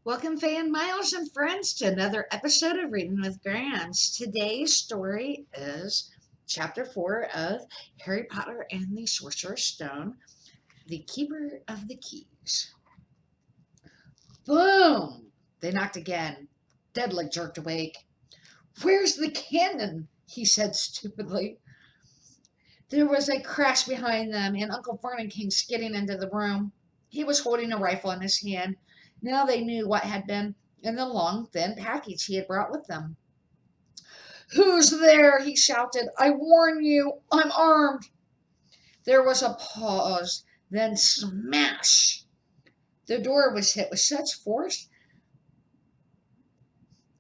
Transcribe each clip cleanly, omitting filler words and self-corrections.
Welcome, Fey and Miles and friends, to another episode of Reading with Grams. Today's story is Chapter 4 of Harry Potter and the Sorcerer's Stone, The Keeper of the Keys. Boom! They knocked again. Dudley jerked awake. "Where's the cannon?" he said stupidly. There was a crash behind them, and Uncle Vernon came skidding into the room. He was holding a rifle in his hand. Now they knew what had been in the long, thin package he had brought with them. "Who's there?" he shouted. "I warn you, I'm armed." There was a pause, then smash! The door was hit with such force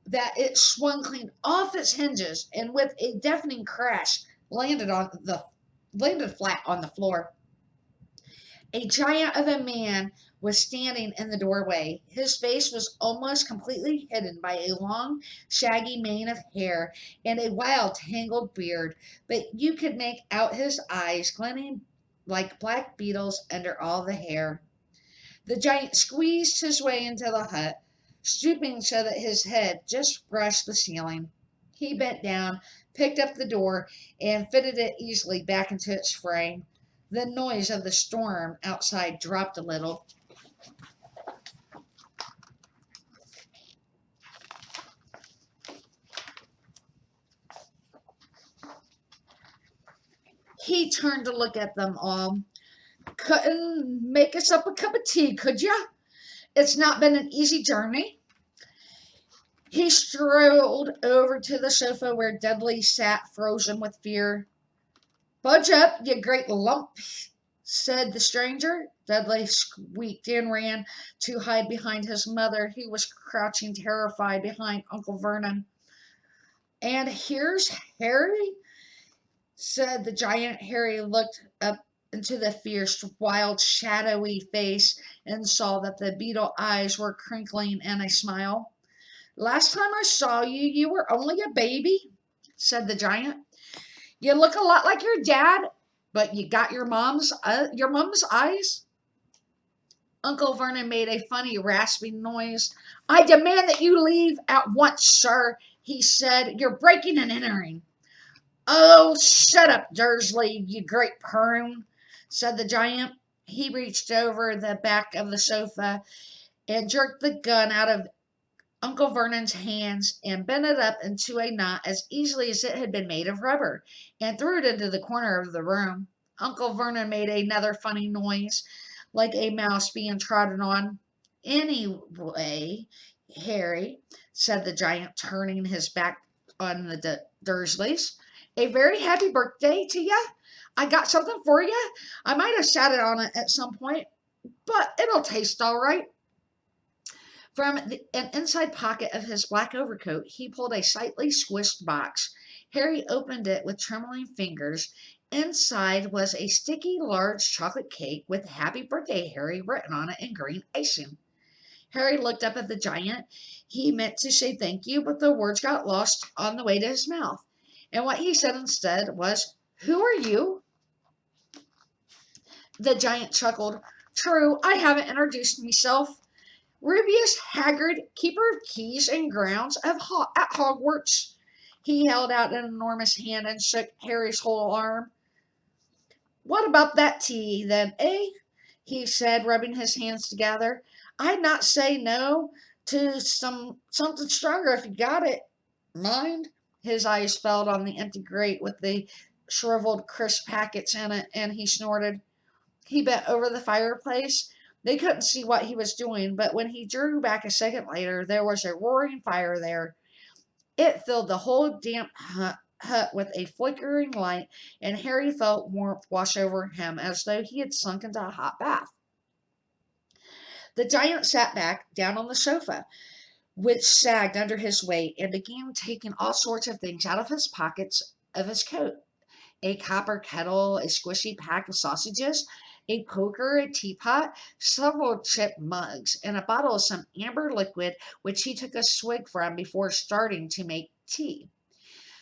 that it swung clean off its hinges and with a deafening crash landed flat on the floor. A giant of a man was standing in the doorway. His face was almost completely hidden by a long, shaggy mane of hair and a wild, tangled beard, but you could make out his eyes glinting like black beetles under all the hair. The giant squeezed his way into the hut, stooping so that his head just brushed the ceiling. He bent down, picked up the door, and fitted it easily back into its frame. The noise of the storm outside dropped a little. He turned to look at them all. "Couldn't make us up a cup of tea, could ya? It's not been an easy journey." He strolled over to the sofa where Dudley sat, frozen with fear. "Budge up, you great lump," said the stranger. Dudley squeaked and ran to hide behind his mother, who was crouching terrified behind Uncle Vernon. "And here's Harry," said the giant. Harry looked up into the fierce, wild, shadowy face and saw that the beetle eyes were crinkling in a smile. "Last time I saw you, you were only a baby," said the giant. "You look a lot like your dad, but you got your mom's eyes." Uncle Vernon made a funny rasping noise. "I demand that you leave at once, sir," he said. "You're breaking and entering." "Oh, shut up, Dursley, you great prune," said the giant. He reached over the back of the sofa and jerked the gun out of Uncle Vernon's hands and bent it up into a knot as easily as it had been made of rubber, and threw it into the corner of the room. Uncle Vernon made another funny noise, like a mouse being trodden on. "Anyway, Harry," said the giant, turning his back on the Dursleys, "a very happy birthday to ya. I got something for ya. I might have sat it on it at some point, but it'll taste all right." From an inside pocket of his black overcoat, he pulled a slightly squished box. Harry opened it with trembling fingers. Inside was a sticky, large chocolate cake with "Happy Birthday, Harry" written on it in green icing. Harry looked up at the giant. He meant to say thank you, but the words got lost on the way to his mouth. And what he said instead was, "Who are you?" The giant chuckled. "True, I haven't introduced myself. Rubius Hagrid, keeper of keys and grounds at Hogwarts." He held out an enormous hand and shook Harry's whole arm. "What about that tea, then, eh?" he said, rubbing his hands together. "I'd not say no to something stronger if you got it. Mind?" His eyes fell on the empty grate with the shriveled crisp packets in it, and he snorted. He bent over the fireplace. They couldn't see what he was doing, but when he drew back a second later, there was a roaring fire there. It filled the whole damp hut with a flickering light, and Harry felt warmth wash over him as though he had sunk into a hot bath. The giant sat back down on the sofa, which sagged under his weight, and began taking all sorts of things out of his pockets of his coat. A copper kettle, a squishy pack of sausages, a poker, a teapot, several chipped mugs, and a bottle of some amber liquid which he took a swig from before starting to make tea.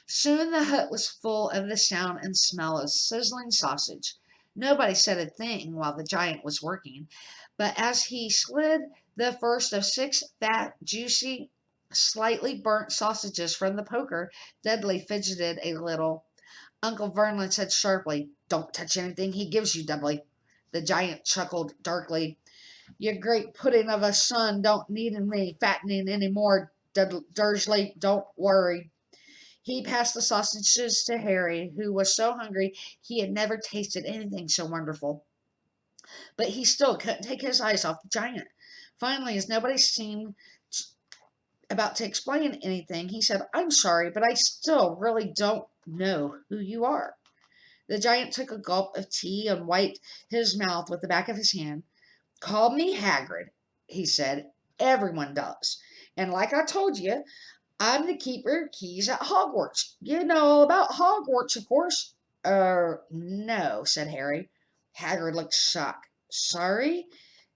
Soon the hut was full of the sound and smell of sizzling sausage. Nobody said a thing while the giant was working, but as he slid the first of 6 fat, juicy, slightly burnt sausages from the poker, Dudley fidgeted a little. Uncle Vernon said sharply, "Don't touch anything he gives you, Dudley." The giant chuckled darkly. "Your great pudding of a son don't need any fattening any more, Dursley. Don't worry." He passed the sausages to Harry, who was so hungry he had never tasted anything so wonderful. But he still couldn't take his eyes off the giant. Finally, as nobody seemed about to explain anything, he said, "I'm sorry, but I still really don't know who you are." The giant took a gulp of tea and wiped his mouth with the back of his hand. "Call me Hagrid," he said. "Everyone does. And like I told you, I'm the keeper of keys at Hogwarts. You know all about Hogwarts, of course." No," said Harry. Hagrid looked shocked. "Sorry?"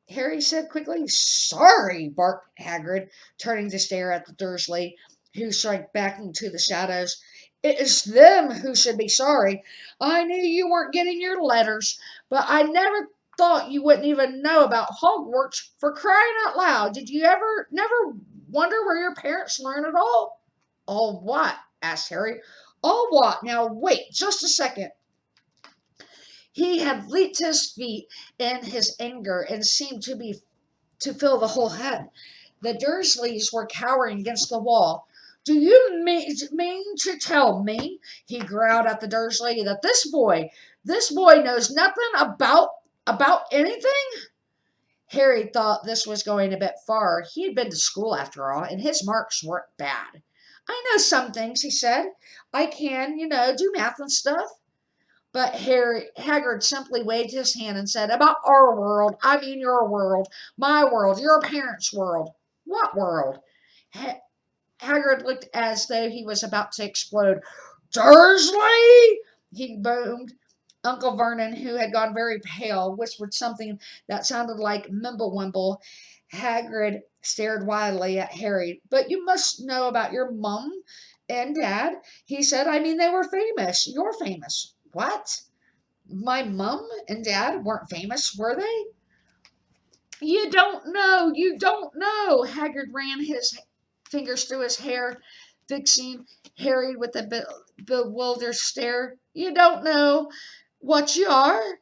Harry said quickly. "Sorry," barked Hagrid, turning to stare at the Dursley, who shrank back into the shadows. "It's them who should be sorry. I knew you weren't getting your letters, but I never thought you wouldn't even know about Hogwarts. For crying out loud, did you never wonder where your parents learn it all?" "All what?" asked Harry. "All what? Now wait just a second." He had leaped to his feet in his anger and seemed to fill the whole head. The Dursleys were cowering against the wall. "Do you mean to tell me," he growled at the Dursley, "that this boy knows nothing about anything?" Harry thought this was going a bit far. He had been to school after all, and his marks weren't bad. "I know some things," he said. "I can, do math and stuff." But Haggard simply waved his hand and said, "About our world, I mean your world, my world, your parents' world." "What world?" Haggard looked as though he was about to explode. "Dursley!" he boomed. Uncle Vernon, who had gone very pale, whispered something that sounded like Mimblewimble. Hagrid stared wildly at Harry. "But you must know about your mum and dad," he said. "I mean, they were famous. You're famous." "What? My mum and dad weren't famous, were they?" "You don't know. You don't know." Haggard ran his fingers through his hair, fixing Harry with a bewildered stare. "You don't know what you are?"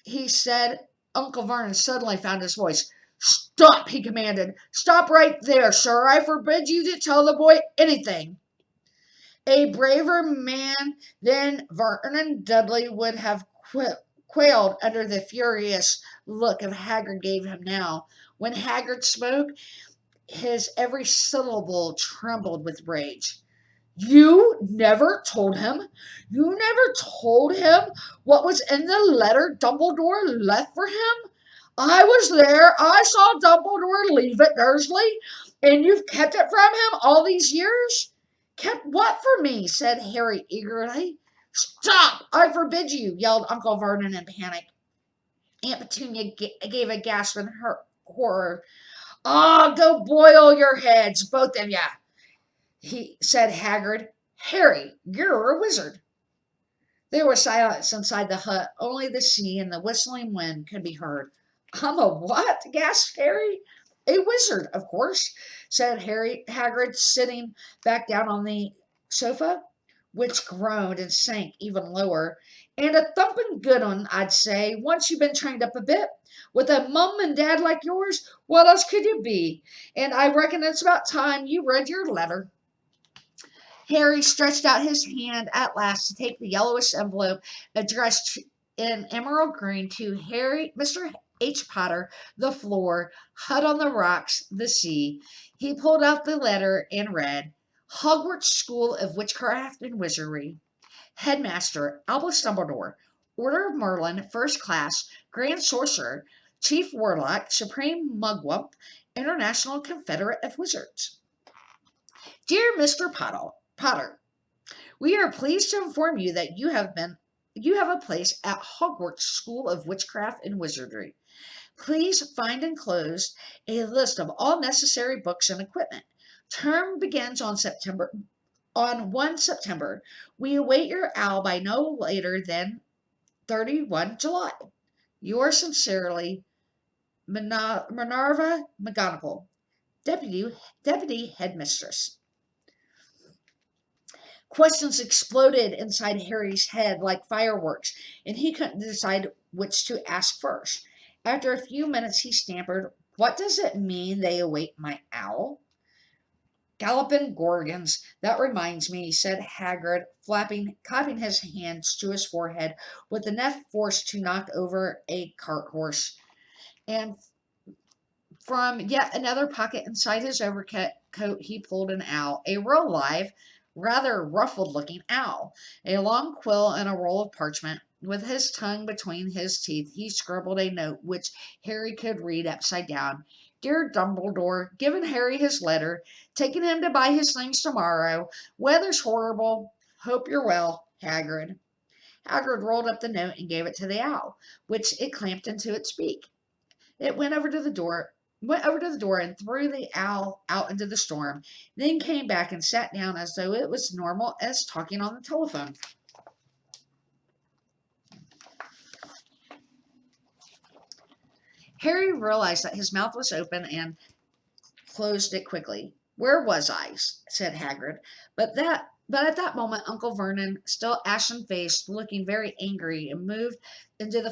he said. Uncle Vernon suddenly found his voice. "Stop!" he commanded. "Stop right there, sir. I forbid you to tell the boy anything." A braver man than Vernon Dudley would have quailed under the furious look Haggard gave him now. When Haggard spoke, his every syllable trembled with rage. "You never told him? You never told him what was in the letter Dumbledore left for him? I was there. I saw Dumbledore leave it, Dursley, and you've kept it from him all these years?" "Kept what from me?" said Harry eagerly. "Stop! I forbid you!" yelled Uncle Vernon in panic. Aunt Petunia gave a gasp in horror. "Ah, go boil your heads, both of you," said Haggard. "Harry, you're a wizard." There was silence inside the hut. Only the sea and the whistling wind could be heard. "I'm a what?" gasped Harry. "A wizard, of course," said Hagrid, sitting back down on the sofa, which groaned and sank even lower. "And a thumping good one, I'd say, once you've been trained up a bit. With a mum and dad like yours, what else could you be? And I reckon it's about time you read your letter." Harry stretched out his hand at last to take the yellowish envelope addressed in emerald green to Mr. H. Potter, the floor, hut on the rocks, the sea. He pulled out the letter and read, "Hogwarts School of Witchcraft and Wizardry. Headmaster Albus Dumbledore. Order of Merlin, First Class, Grand Sorcerer, Chief Warlock, Supreme Mugwump, International Confederate of Wizards. Dear Mr. Potter, we are pleased to inform you that you have a place at Hogwarts School of Witchcraft and Wizardry. Please find enclosed a list of all necessary books and equipment. Term begins on 1 September. We await your owl by no later than 31 July. Yours sincerely, Minerva McGonagall, Deputy Headmistress. Questions exploded inside Harry's head like fireworks, and he couldn't decide which to ask first. After a few minutes, he stammered, "What does it mean they await my owl?" "Galloping Gorgons. That reminds me," said Hagrid, clapping his hands to his forehead with enough force to knock over a cart horse. And from yet another pocket inside his overcoat he pulled an owl, a real live, rather ruffled looking owl, a long quill and a roll of parchment. With his tongue between his teeth, he scribbled a note which Harry could read upside down. "Dear Dumbledore, given Harry his letter, taking him to buy his things tomorrow. Weather's horrible. Hope you're well, Hagrid." Hagrid rolled up the note and gave it to the owl, which it clamped into its beak. It went over to the door and threw the owl out into the storm, then came back and sat down as though it was normal as talking on the telephone. Harry realized that his mouth was open and closed it quickly. "Where was I?" said Hagrid. But at that moment, Uncle Vernon, still ashen-faced, looking very angry, and moved into the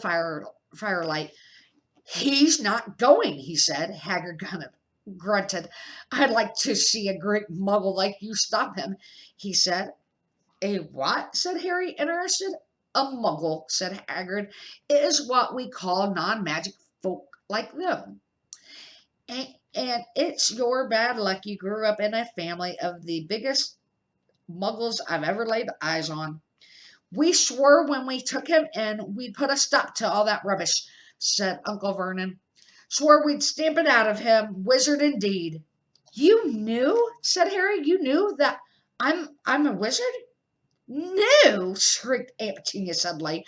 firelight. "He's not going," he said. Hagrid grunted. "I'd like to see a great muggle like you stop him," he said. "A what?" said Harry, interested. "A muggle," said Hagrid. "It is what we call non-magic folk like them. And it's your bad luck you grew up in a family of the biggest muggles I've ever laid eyes on." "We swore when we took him in we'd put a stop to all that rubbish," said Uncle Vernon. "Swore we'd stamp it out of him. Wizard indeed." "You knew?" said Harry. "You knew that I'm a wizard?" "No!" shrieked Aunt Petunia suddenly.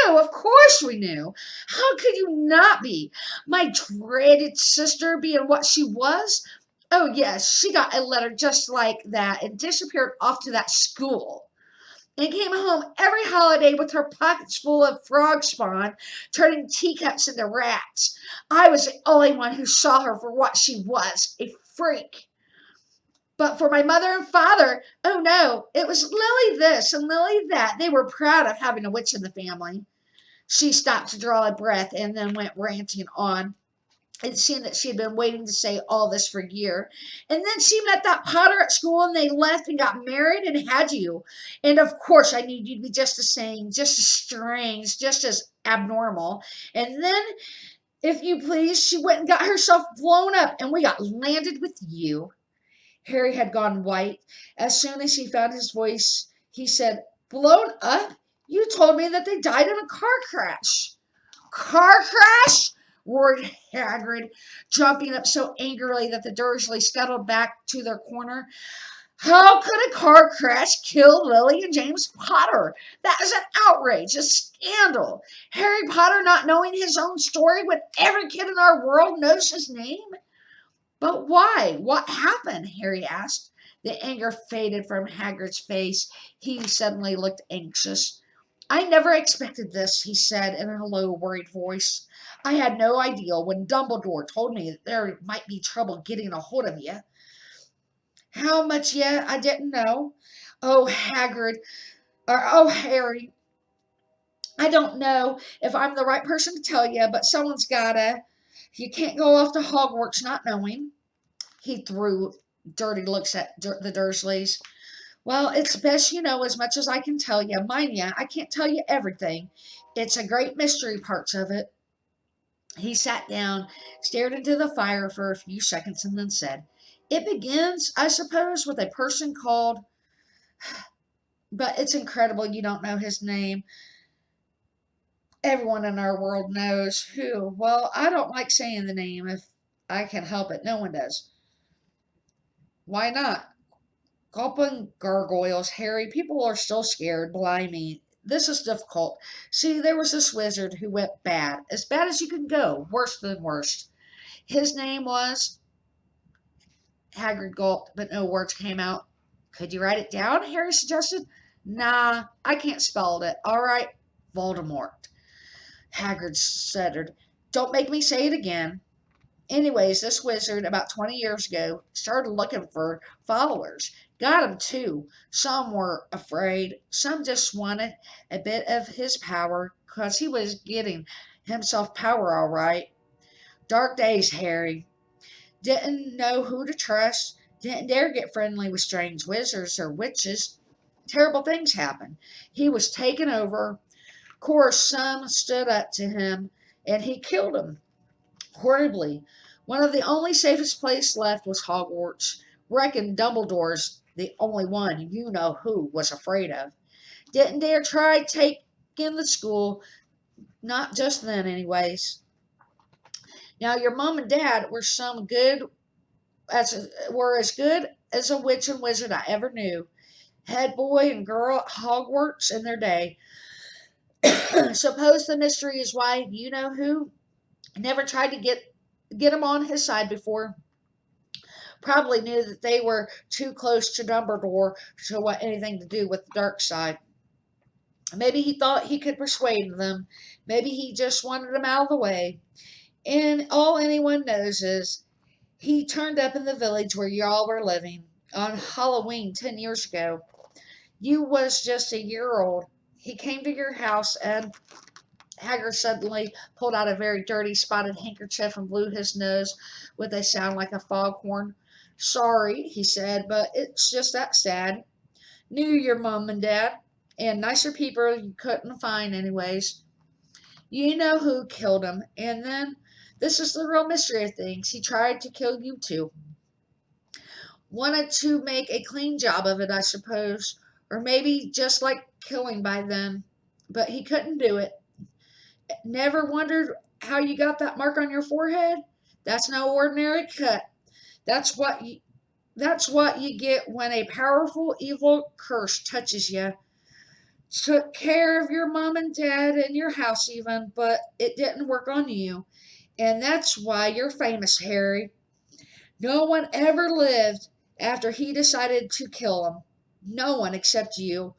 "No, of course we knew. How could you not be? My dreaded sister being what she was. Oh, yes, she got a letter just like that and disappeared off to that school, and came home every holiday with her pockets full of frog spawn, turning teacups into rats. I was the only one who saw her for what she was, a freak. But for my mother and father, oh no, it was Lily this and Lily that. They were proud of having a witch in the family." She stopped to draw a breath and then went ranting on. It seemed that she had been waiting to say all this for a year. "And then she met that Potter at school, and they left and got married and had you. And of course I knew you'd be just the same, just as strange, just as abnormal. And then, if you please, she went and got herself blown up, and we got landed with you." Harry had gone white. As soon as he found his voice, he said, "Blown up? You told me that they died in a car crash." "Car crash?" roared Hagrid, jumping up so angrily that the Dursleys scuttled back to their corner. "How could a car crash kill Lily and James Potter? That is an outrage, a scandal. Harry Potter not knowing his own story when every kid in our world knows his name." "But why? What happened?" Harry asked. The anger faded from Hagrid's face. He suddenly looked anxious. "I never expected this," he said in a low, worried voice. "I had no idea when Dumbledore told me that there might be trouble getting a hold of you." "How much yet? I didn't know." "Oh, Hagrid, oh, Harry, I don't know if I'm the right person to tell you, but someone's gotta. You can't go off to Hogwarts not knowing." He threw dirty looks at the Dursleys. "Well, it's best you know as much as I can tell you. Mind ya, I can't tell you everything. It's a great mystery, parts of it." He sat down, stared into the fire for a few seconds, and then said, "It begins, I suppose, with a person called... But it's incredible you don't know his name. Everyone in our world knows who. Well, I don't like saying the name if I can help it. No one does." "Why not?" "Gulping gargoyles, Harry. People are still scared. Blimey. This is difficult. See, there was this wizard who went bad. As bad as you can go. Worse than worst. His name was..." Hagrid gulped, but no words came out. "Could you write it down?" Harry suggested. "Nah, I can't spell it. All right. Voldemort. Hagrid stuttered. Don't make me say it again. Anyways, this wizard, about 20 years ago, started looking for followers. Got 'em too. Some were afraid. Some just wanted a bit of his power, 'cause he was getting himself power all right. Dark days, Harry. Didn't know who to trust. Didn't dare get friendly with strange wizards or witches. Terrible things happened. He was taken over. Of course, some stood up to him, and he killed them horribly. One of the only safest places left was Hogwarts. Reckon Dumbledore's the only one you know who was afraid of. Didn't dare try taking the school, not just then, anyways. Now your mom and dad were as good as a witch and wizard I ever knew. Head boy and girl at Hogwarts in their day. Suppose the mystery is why you know who never tried to get him on his side before. Probably knew that they were too close to Dumbledore to want anything to do with the dark side. Maybe he thought he could persuade them. Maybe he just wanted them out of the way. And all anyone knows is he turned up in the village where y'all were living on Halloween 10 years ago. You was just a year old. He came to your house and Hagrid suddenly pulled out a very dirty spotted handkerchief and blew his nose with a sound like a foghorn. Sorry, he said, but it's just that sad. Knew your mum and dad, and nicer people you couldn't find anyways. You know who killed him, and then this is the real mystery of things. He tried to kill you too. Wanted to make a clean job of it, I suppose, or maybe just like killing by then, but he couldn't do it. Never wondered how you got that mark on your forehead? That's no ordinary cut. That's what you, that's what you get when a powerful evil curse touches you. Took care of your mom and dad and your house even, but it didn't work on you. And that's why you're famous, Harry. No one ever lived after he decided to kill him. No one except you.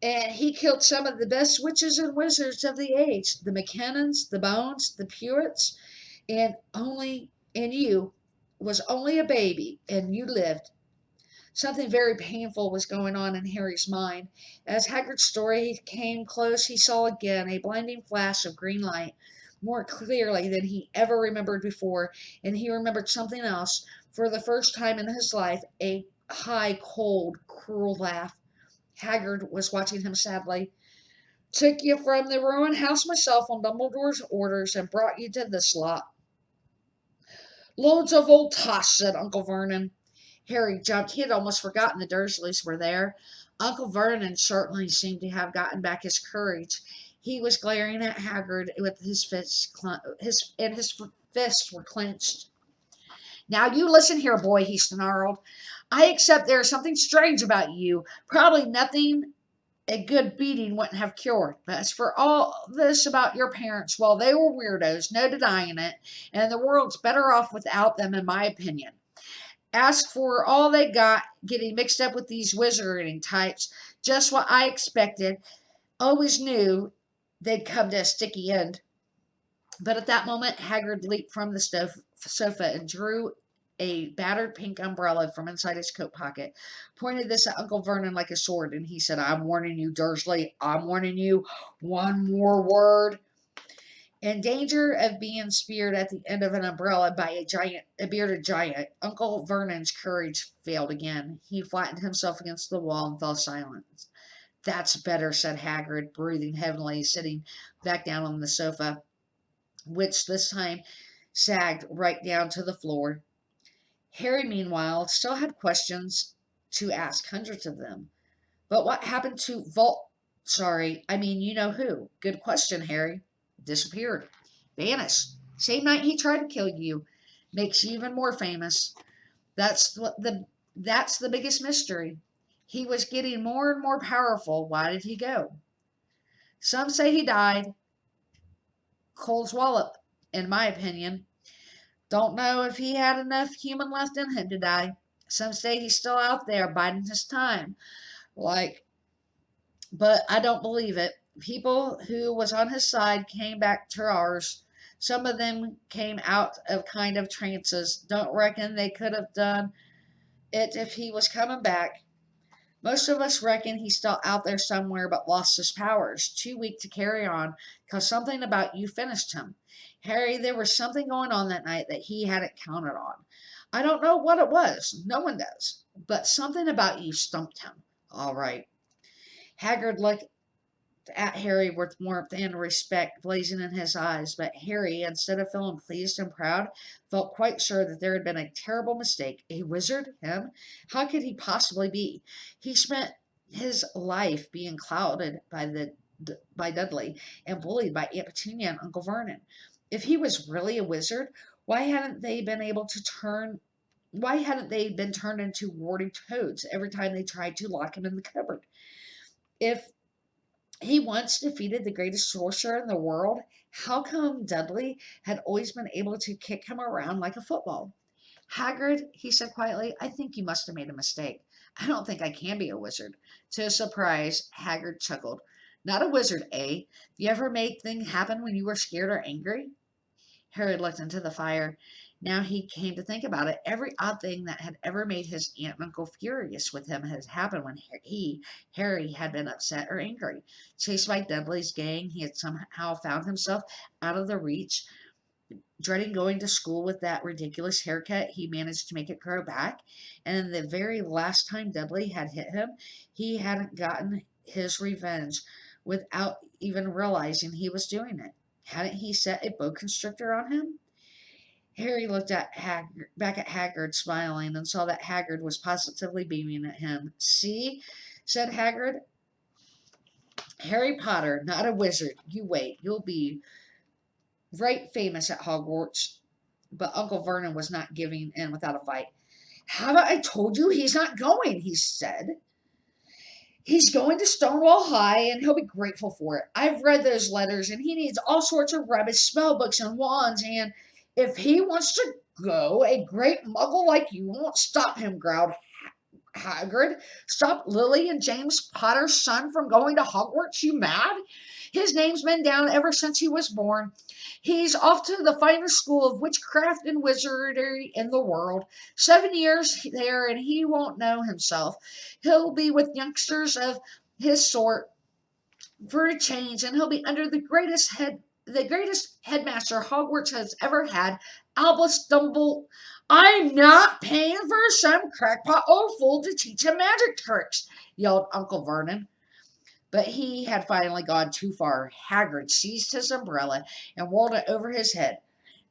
And he killed some of the best witches and wizards of the age, the McKinnons, the Bones, the Pewits, and you was only a baby, and you lived. Something very painful was going on in Harry's mind. As Hagrid's story came close, he saw again a blinding flash of green light, more clearly than he ever remembered before, and he remembered something else. For the first time in his life, a high, cold, cruel laugh. Hagrid was watching him sadly. Took you from the ruined house myself on Dumbledore's orders and brought you to this lot. Loads of old toss, said Uncle Vernon. Harry jumped. He had almost forgotten the Dursleys were there. Uncle Vernon certainly seemed to have gotten back his courage. He was glaring at Hagrid with his fists were clenched. Now you listen here, boy, he snarled. I accept there is something strange about you. Probably nothing a good beating wouldn't have cured. But as for all this about your parents, well, they were weirdos, no denying it, and the world's better off without them, in my opinion. Ask for all they got, getting mixed up with these wizarding types. Just what I expected. Always knew they'd come to a sticky end. But at that moment, Hagrid leaped from the sofa and drew a battered pink umbrella from inside his coat pocket, pointed this at Uncle Vernon like a sword, and he said, I'm warning you, Dursley. I'm warning you. One more word. In danger of being speared at the end of an umbrella by a bearded giant, Uncle Vernon's courage failed again. He flattened himself against the wall and fell silent. That's better, said Hagrid, breathing heavily, sitting back down on the sofa, which this time sagged right down to the floor. Harry, meanwhile, still had questions to ask, hundreds of them. But what happened to you know who? Good question, Harry. Disappeared. Vanished. Same night he tried to kill you. Makes you even more famous. That's the biggest mystery. He was getting more and more powerful. Why did he go? Some say he died. Cole's wallop, in my opinion. Don't know if he had enough human left in him to die. Some say he's still out there biding his time. But I don't believe it. People who was on his side came back to ours. Some of them came out of kind of trances. Don't reckon they could have done it if he was coming back. Most of us reckon he's still out there somewhere but lost his powers. Too weak to carry on, 'cause something about you finished him. Harry, there was something going on that night that he hadn't counted on. I don't know what it was. No one does. But something about you stumped him. All right. Haggard looked at Harry with warmth and respect blazing in his eyes, but Harry, instead of feeling pleased and proud, felt quite sure that there had been a terrible mistake. A wizard? Him? How could he possibly be? He spent his life being clouded by Dudley and bullied by Aunt Petunia and Uncle Vernon. If he was really a wizard, why hadn't they been able to turn why hadn't they been turned into warty toads every time they tried to lock him in the cupboard? If he once defeated the greatest sorcerer in the world, how come Dudley had always been able to kick him around like a football? Haggard, he said quietly, I think you must have made a mistake. I don't think I can be a wizard. To his surprise, Haggard chuckled. Not a wizard, eh? You ever made things happen when you were scared or angry? Harry looked into the fire. Now he came to think about it. Every odd thing that had ever made his aunt and uncle furious with him had happened when Harry, had been upset or angry. Chased by Dudley's gang, he had somehow found himself out of the reach. Dreading going to school with that ridiculous haircut, he managed to make it grow back. And the very last time Dudley had hit him, he hadn't gotten his revenge without even realizing he was doing it. Hadn't he set a boa constrictor on him? Harry looked back at Haggard, smiling, and saw that Haggard was positively beaming at him. See, said Haggard, Harry Potter, not a wizard. You wait, you'll be right famous at Hogwarts. But Uncle Vernon was not giving in without a fight. Haven't I told you he's not going? He said. He's going to Stonewall High, and he'll be grateful for it. I've read those letters, and he needs all sorts of rubbish spell books and wands, and if he wants to go, a great muggle like you won't stop him, growled Hagrid. Stop Lily and James Potter's son from going to Hogwarts, you mad? His name's been down ever since he was born. He's off to the finest school of witchcraft and wizardry in the world. 7 years there, and he won't know himself. He'll be with youngsters of his sort for a change, and he'll be under the greatest headmaster Hogwarts has ever had, Albus Dumbledore. I'm not paying for some crackpot old fool to teach him magic tricks, yelled Uncle Vernon. But he had finally gone too far. Hagrid seized his umbrella and whirled it over his head.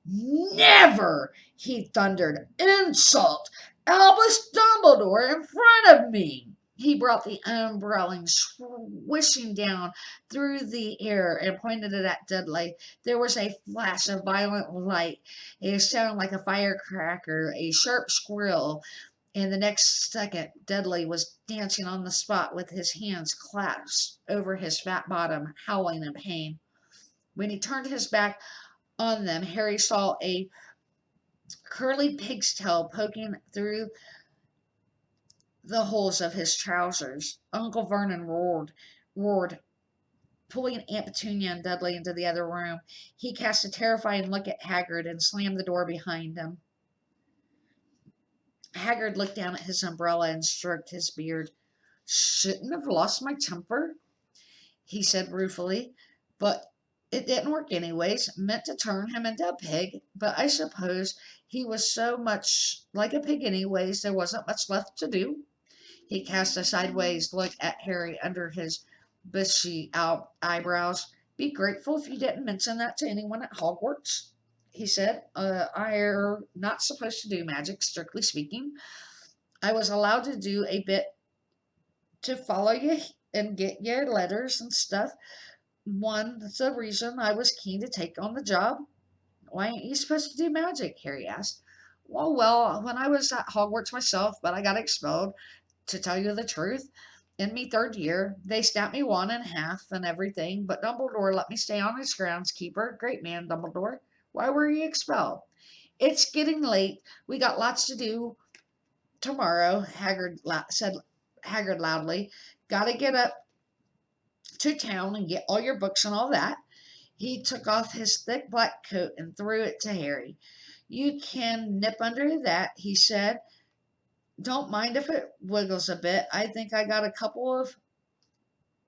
Never, he thundered. Insult! Albus Dumbledore in front of me! He brought the umbrella swishing down through the air and pointed it at Dudley. There was a flash of violent light, a sound like a firecracker, a sharp squeal, and the next second Dudley was dancing on the spot with his hands clasped over his fat bottom, howling in pain. When he turned his back on them, Harry saw a curly pig's tail poking through the holes of his trousers. Uncle Vernon roared, pulling Aunt Petunia and Dudley into the other room. He cast a terrifying look at Hagrid and slammed the door behind him. Hagrid looked down at his umbrella and stroked his beard. Shouldn't have lost my temper, he said ruefully, but it didn't work anyways. Meant to turn him into a pig, but I suppose he was so much like a pig anyways, there wasn't much left to do. He cast a sideways look at Harry under his bushy eyebrows. Be grateful if you didn't mention that to anyone at Hogwarts, he said. I'm not supposed to do magic, strictly speaking. I was allowed to do a bit to follow you and get your letters and stuff. That's the reason I was keen to take on the job. Why ain't you supposed to do magic? Harry asked. Well, when I was at Hogwarts myself, but I got expelled. To tell you the truth, in me third year, they snapped me one in half and everything, but Dumbledore let me stay on as groundskeeper. Great man, Dumbledore. Why were you expelled? It's getting late. We got lots to do tomorrow, said Hagrid loudly. Gotta get up to town and get all your books and all that. He took off his thick black coat and threw it to Harry. You can nip under that, he said. Don't mind if it wiggles a bit. I think I got a couple of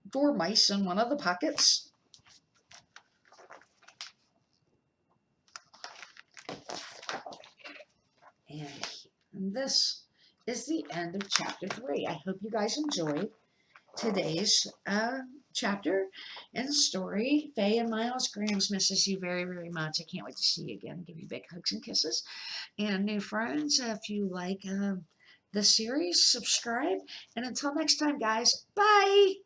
dormice in one of the pockets. And this is the end of chapter 3. I hope you guys enjoyed today's chapter and story. Fey and Miles Grams misses you very, very much. I can't wait to see you again. Give you big hugs and kisses. And new friends, if you like the series, subscribe. And until next time, guys, bye.